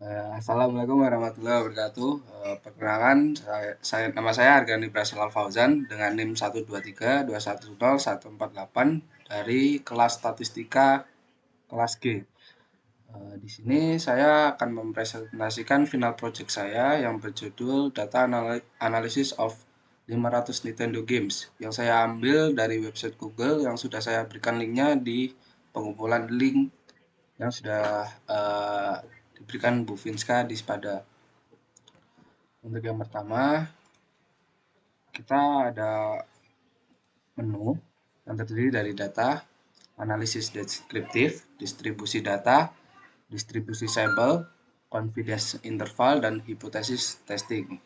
Assalamualaikum warahmatullahi wabarakatuh. Perkenalkan, nama saya Argani Brasilal Fauzan dengan NIM 123210148 dari kelas statistika kelas G. Di sini saya akan mempresentasikan final project saya yang berjudul Data Analysis of 500 Nintendo Games yang saya ambil dari website Google yang sudah saya berikan linknya di pengumpulan link yang sudah diberikan Bu Finska di Spada. Untuk yang pertama, kita ada menu yang terdiri dari data, analisis deskriptif, distribusi data, distribusi sampel, confidence interval, dan hipotesis testing.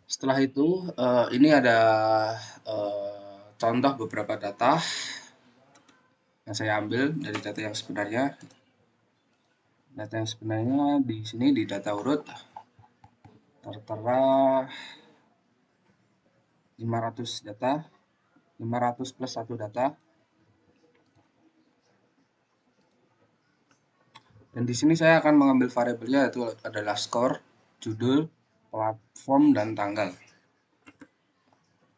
Setelah itu, ini ada contoh beberapa data yang saya ambil dari data yang sebenarnya. Data yang sebenarnya di sini di data urut tertera 500 data, 500 plus 1 data. Dan di sini saya akan mengambil variabelnya yaitu adalah skor, judul, platform, dan tanggal.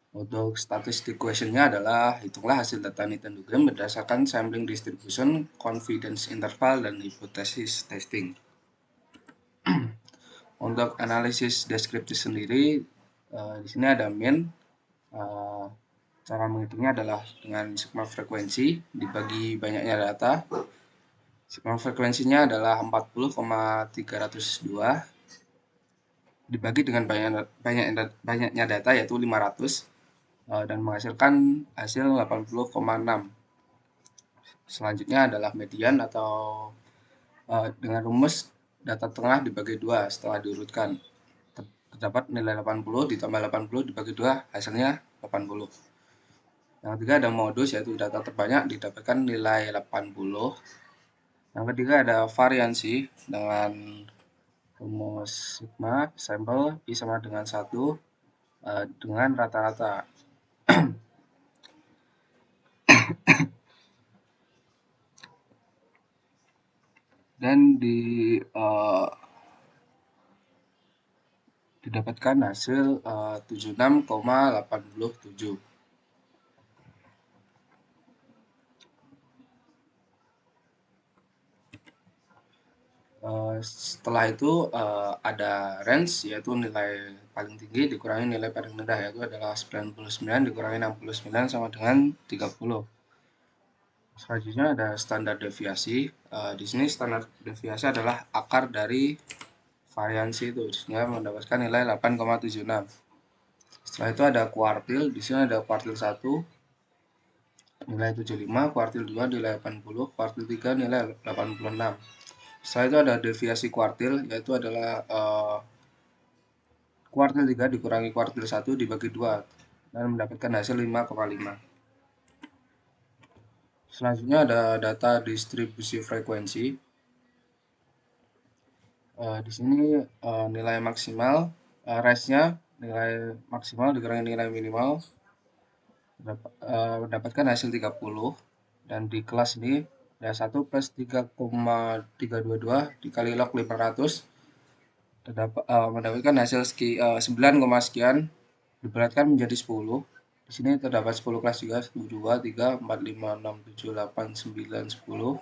Untuk statistik questionnya adalah hitunglah hasil data Nintendo Game berdasarkan sampling distribution, confidence interval, dan hipotesis testing. Untuk analisis deskriptif sendiri, di sini ada min. Cara menghitungnya adalah dengan sigma frekuensi dibagi banyaknya data. Sigma frekuensinya adalah 40,302 dibagi dengan banyaknya data yaitu 500 dan menghasilkan hasil 80,6. Selanjutnya adalah median atau dengan rumus data tengah dibagi 2 setelah diurutkan. Terdapat nilai 80 ditambah 80 dibagi 2 hasilnya 80. Yang ketiga ada modus yaitu data terbanyak didapatkan nilai 80. Yang ketiga ada variansi dengan rumus sigma sampel I sama dengan 1 dengan rata-rata. Dan didapatkan hasil 76,87. Setelah itu ada range yaitu nilai paling tinggi dikurangi nilai paling rendah yaitu adalah 99 dikurangi 69 sama dengan 30. Selanjutnya ada standar deviasi. Di sini standar deviasi adalah akar dari variansi itu sehingga mendapatkan nilai 8,76. Setelah itu ada kuartil. Di sini ada kuartil 1 nilai 75, kuartil 2 nilai 80, kuartil 3 nilai 86. Setelah itu ada deviasi kuartil yaitu adalah kuartil 3 dikurangi kuartil 1 dibagi 2 dan mendapatkan hasil 5,5. Selanjutnya ada data distribusi frekuensi. Di sini nilai maksimal range-nya nilai maksimal dikurangi nilai minimal mendapatkan hasil 30 dan di kelas ini ada 1 plus 3,322 dikali log 500 mendapatkan hasil 9, sekian diberatkan menjadi 10. Di sini terdapat 10 kelas juga 1, 2, 3, 4, 5, 6, 7, 8, 9, 10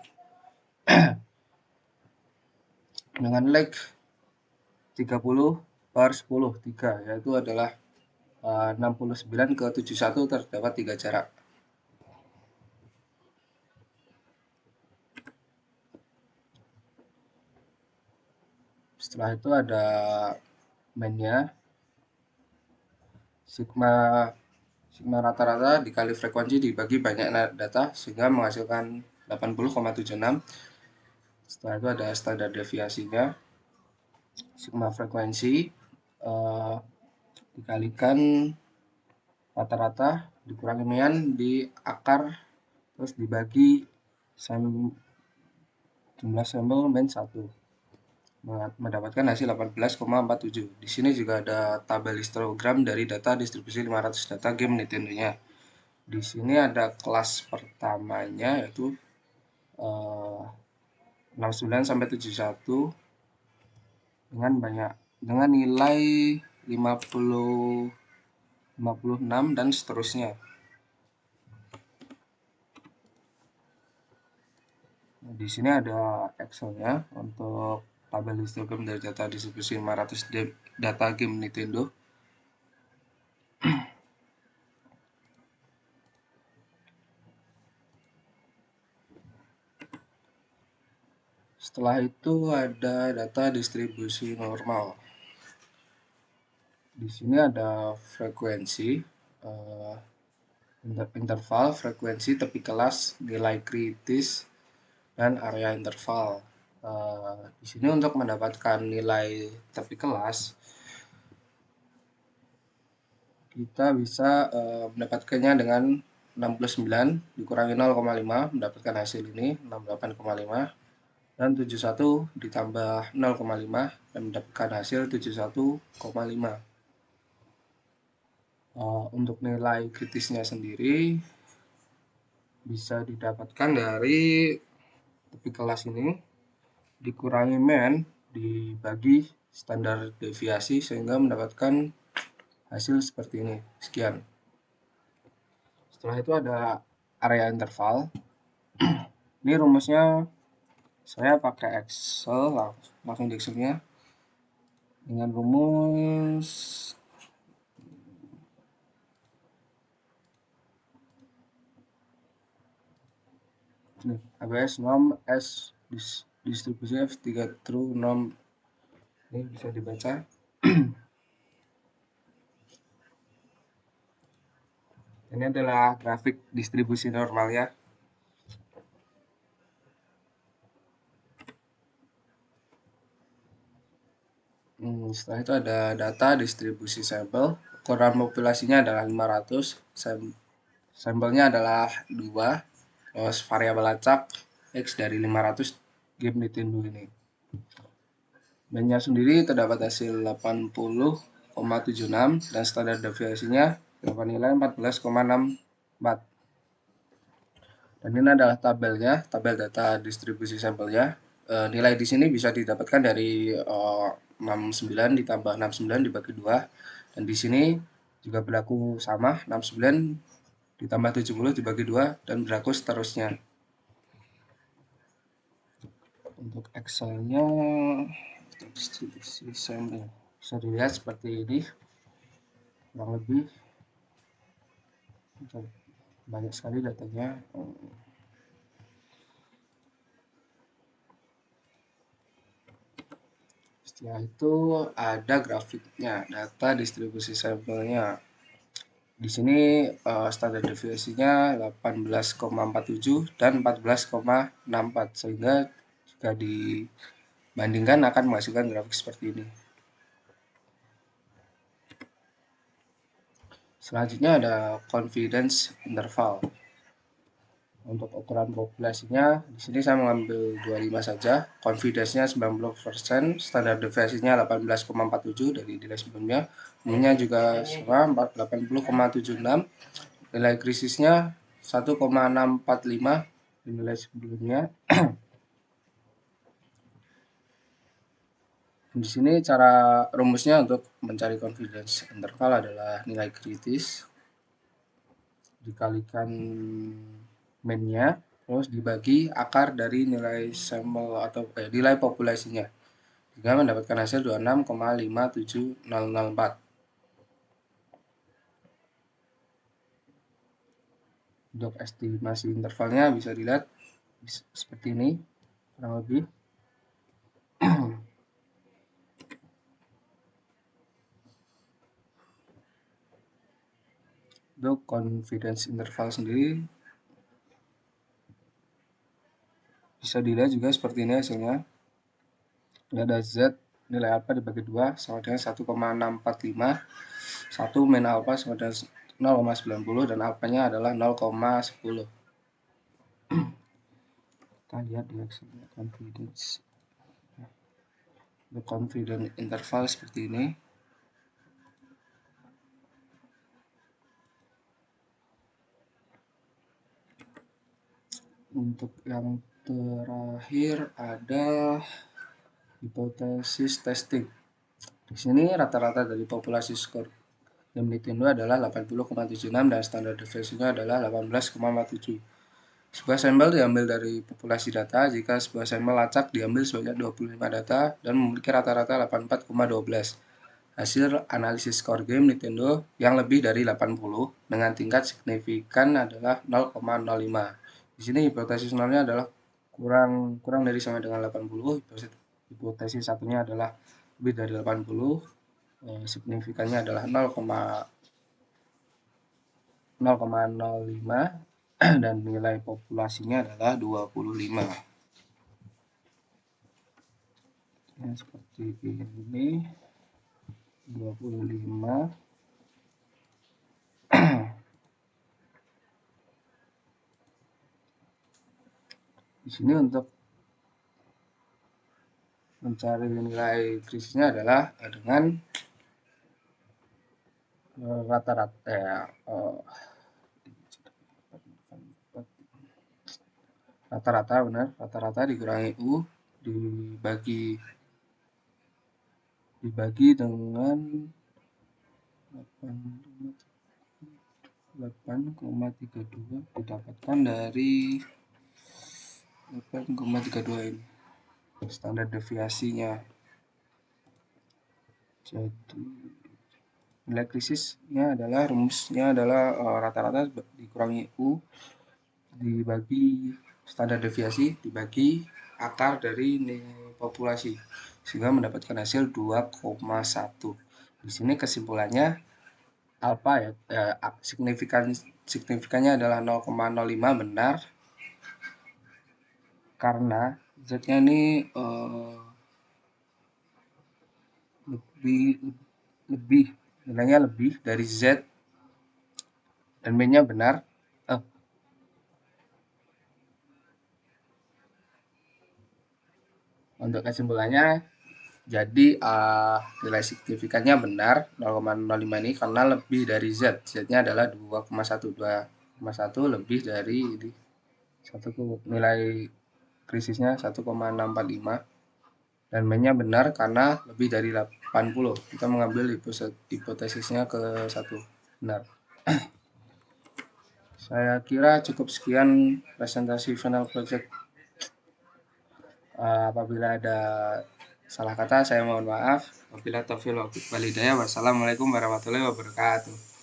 dengan leg 30 per 10 3 yaitu adalah 69 ke 71 terdapat 3 jarak. Setelah itu ada mainnya sigma rata-rata dikali frekuensi dibagi banyak data sehingga menghasilkan 80,76. Setelah itu ada standar deviasinya sigma frekuensi dikalikan rata-rata dikurangi mean di akar terus dibagi jumlah sampel mean 1 mendapatkan hasil 18,47. Di sini juga ada tabel histogram dari data distribusi 500 data game Nintendo-nya. Di sini ada kelas pertamanya yaitu 69 sampai 71 dengan nilai 50, 56 dan seterusnya. Nah, di sini ada Excel-nya untuk tabel histogram dari data distribusi 500 data game Nintendo. Setelah itu ada data distribusi normal. Di sini ada frekuensi, eh, interval, frekuensi, tepi kelas, nilai kritis, dan area interval. Di sini untuk mendapatkan nilai tepi kelas, kita bisa mendapatkannya dengan 69 dikurangi 0,5 mendapatkan hasil ini 68,5, dan 71 ditambah 0,5 dan mendapatkan hasil 71,5. Untuk nilai kritisnya sendiri bisa didapatkan dari tepi kelas ini dikurangi min dibagi standar deviasi sehingga mendapatkan hasil seperti ini, sekian. Setelah itu ada area interval. Ini rumusnya saya pakai Excel, langsung di Excel-nya dengan rumus ini, ABS norm S distribusi F3 true norm. Ini bisa dibaca. Ini adalah grafik distribusi normal ya. Setelah itu ada data distribusi sampel. Ukuran populasinya adalah 500. Sampelnya adalah 2. Terus variabel acak X dari 500 game Nintendo ini. Bandnya sendiri terdapat hasil 80,76 dan standar deviasinya dapat nilai 14,64. Dan ini adalah tabelnya, tabel data distribusi sampelnya. Nilai di sini bisa didapatkan dari 69 ditambah 69 dibagi 2. Dan di sini juga berlaku sama, 69 ditambah 70 dibagi 2 dan berlaku seterusnya. Untuk Excel-nya distribusi sampel bisa dilihat seperti ini, kurang lebih banyak sekali datanya. Setelah itu ada grafiknya, data distribusi sampelnya. Di sini standar deviasinya 18,47 dan 14,64 sehingga jika dibandingkan akan menghasilkan grafik seperti ini. Selanjutnya ada confidence interval. Untuk ukuran populasinya, di sini saya mengambil 25 saja. Confidence-nya 90%, standar deviasinya 18,47 dari nilai sebelumnya. Umumnya juga sama 80,76. Nilai krisisnya 1,645 di nilai sebelumnya. Di sini cara rumusnya untuk mencari confidence interval adalah nilai kritis dikalikan min-nya terus dibagi akar dari nilai sampel atau nilai populasinya sehingga mendapatkan hasil 26,57004. Untuk estimasi intervalnya bisa dilihat seperti ini kurang lebih. Untuk confidence interval sendiri bisa dilihat juga seperti ini hasilnya. Ini ada Z nilai alpha dibagi 2 sama dengan 1,645, 1 min alpha sama dengan 0,90 dan alpanya adalah 0,10. Kita lihat di Excel confidence. The confidence interval seperti ini. Untuk yang Terakhir ada hipotesis testing. Di sini rata-rata dari populasi skor game Nintendo adalah 80,76 dan standar deviasinya adalah 18,47. Sebuah sampel diambil dari populasi data jika sebuah sampel acak diambil sebanyak 25 data dan memiliki rata-rata 84,12. Hasil analisis skor game Nintendo yang lebih dari 80 dengan tingkat signifikan adalah 0,05. Di sini hipotesis nolnya adalah kurang dari sama dengan 80. Hipotesis satunya adalah lebih dari 80. Signifikannya adalah 0,05 dan nilai populasinya adalah 25. Nah, seperti ini 25. Di sini untuk mencari nilai krisisnya adalah dengan rata-rata rata-rata dikurangi U dibagi dengan 8,32 didapatkan dari 8,32 ini standar deviasinya. Jadi nilai krisisnya adalah rumusnya adalah rata-rata dikurangi U dibagi standar deviasi dibagi akar dari populasi sehingga mendapatkan hasil 2,1. Di sini kesimpulannya alfa ya, signifikannya adalah 0,05 benar karena Z-nya ini nilainya lebih dari Z dan B-nya benar. Untuk kesimpulannya, jadi nilai signifikannya benar 0,05 ini karena lebih dari Z. Z-nya adalah 2,1. 2,1 lebih dari ini. Nilai krisisnya 1,645 dan B-nya benar karena lebih dari 80. Kita mengambil hipotesisnya ke 1 benar. Saya kira cukup sekian presentasi final project. Apabila ada salah kata saya mohon maaf. Wabillahi taufiq wal hidayah. Wassalamualaikum warahmatullahi wabarakatuh.